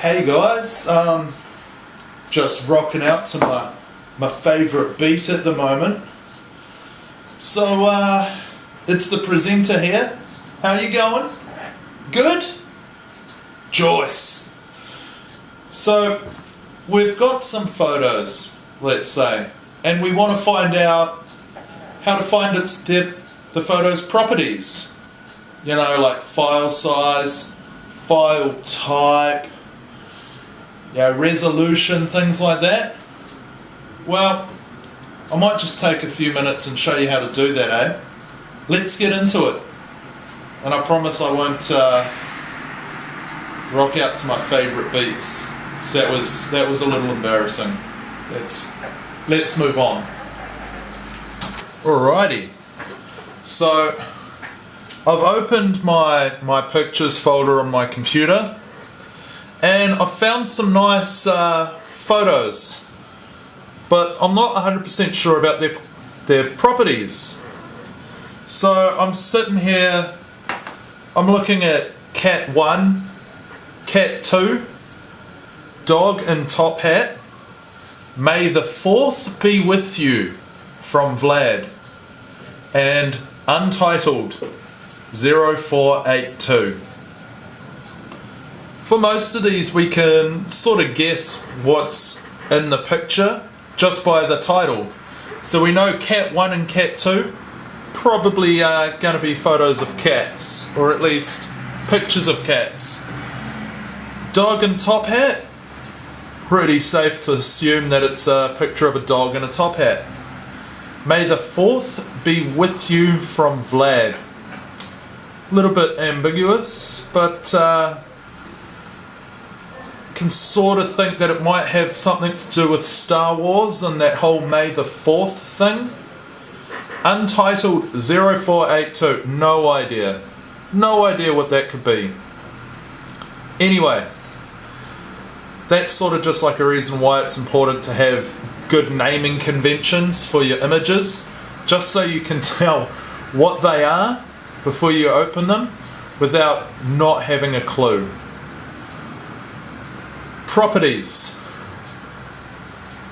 Hey guys, just rocking out to my favourite beat at the moment. So it's the presenter here. How you going? Good? Joyce. So we've got some photos, let's say, and we want to find out how to find the photo's properties. You know, like file size, file type, resolution, things like that. Well, I might just take a few minutes and show you how to do that, eh? Let's get into it. And I promise I won't rock out to my favourite beats, because that was a little embarrassing. Let's move on. Alrighty. So I've opened my pictures folder on my computer, and I've found some nice photos, but I'm not 100% sure about their properties. So I'm sitting here, I'm looking at Cat 1, Cat 2, Dog in Top Hat, May the 4th be with you from Vlad, and Untitled 0482. For most of these we can sort of guess what's in the picture just by the title. So we know Cat 1 and Cat 2 probably are going to be photos of cats, or at least pictures of cats. Dog in Top Hat, pretty safe to assume that it's a picture of a dog in a top hat. May the 4th be with you from Vlad. A little bit ambiguous, but can sort of think that it might have something to do with Star Wars and that whole May the 4th thing. Untitled 0482, no idea. No idea what that could be. Anyway, that's sort of just like a reason why it's important to have good naming conventions for your images, just so you can tell what they are before you open them without not having a clue. Properties.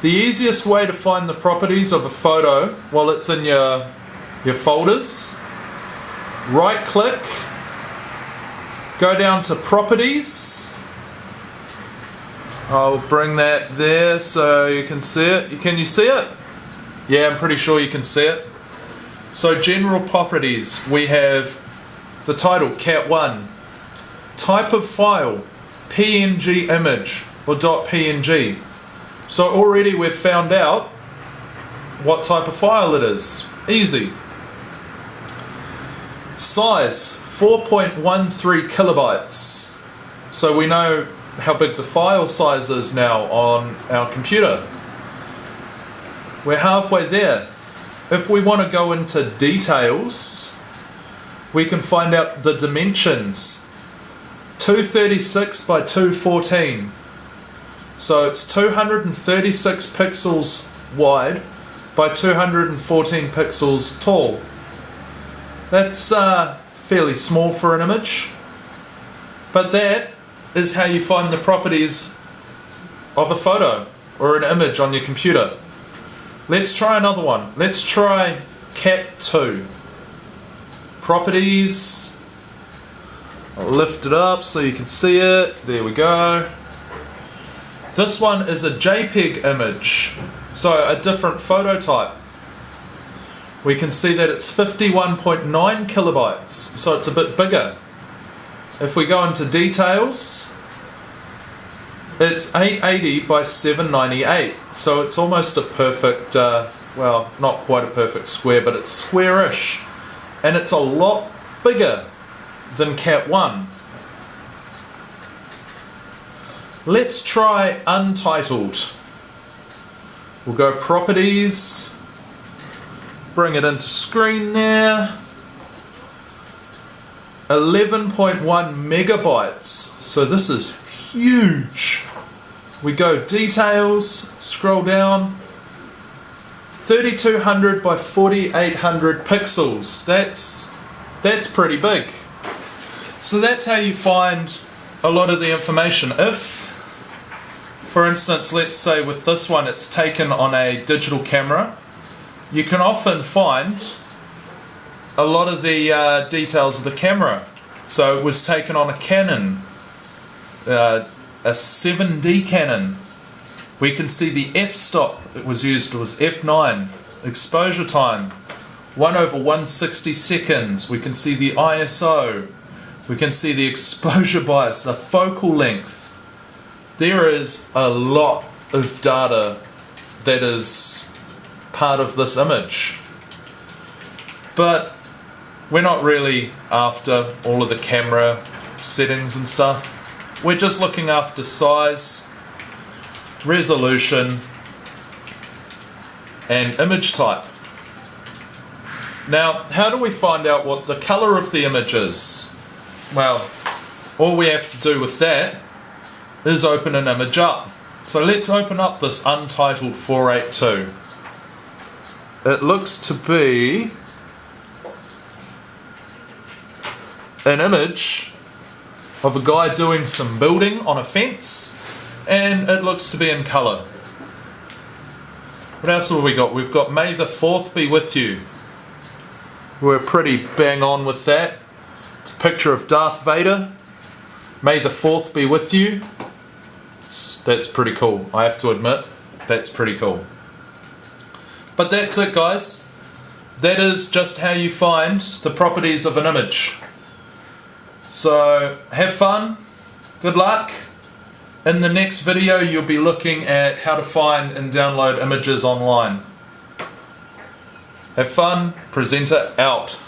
The easiest way to find the properties of a photo while it's in your folders, right click, go down to properties. I'll bring that there so you can see it. Can you see it? Yeah, I'm pretty sure you can see it. So general properties, we have the title, Cat 1. Type of file, PNG image or .png. So already we've found out what type of file it is. Easy. Size, 4.13 kilobytes. So we know how big the file size is now on our computer. We're halfway there. If we want to go into details, we can find out the dimensions. 236 by 214. So it's 236 pixels wide by 214 pixels tall. That's fairly small for an image, but that is how you find the properties of a photo or an image on your computer. Let's try another one. Let's try Cat 2. Properties. I'll lift it up so you can see it. There we go. This one is a JPEG image, so a different photo type. We can see that it's 51.9 kilobytes, so it's a bit bigger. If we go into details, it's 880 by 798, so it's almost a perfect, well, not quite a perfect square, but it's squarish, and it's a lot bigger than Cat 1. Let's try Untitled. We'll go Properties, bring it into screen there. 11.1 megabytes, so this is huge. We go Details, scroll down, 3200 by 4800 pixels. That's pretty big. So that's how you find a lot of the information. If For instance, let's say with this one it's taken on a digital camera. You can often find a lot of the details of the camera. So it was taken on a Canon, a 7D Canon. We can see the f-stop it was used was f9, exposure time 1/160 seconds. We can see the ISO, we can see the exposure bias, the focal length. There is a lot of data that is part of this image, but we're not really after all of the camera settings and stuff. We're just looking after size, resolution, and image type. Now, how do we find out what the color of the image is? Well, all we have to do with that is open an image up. So let's open up this Untitled 482. It looks to be an image of a guy doing some building on a fence, and it looks to be in colour. What else have we got? We've got May the 4th be with you. We're pretty bang on with that. It's a picture of Darth Vader. May the 4th be with you. That's pretty cool, I have to admit. That's pretty cool. But that's it, guys. That is just how you find the properties of an image. So have fun, good luck. In the next video you'll be looking at how to find and download images online. Have fun, presenter out.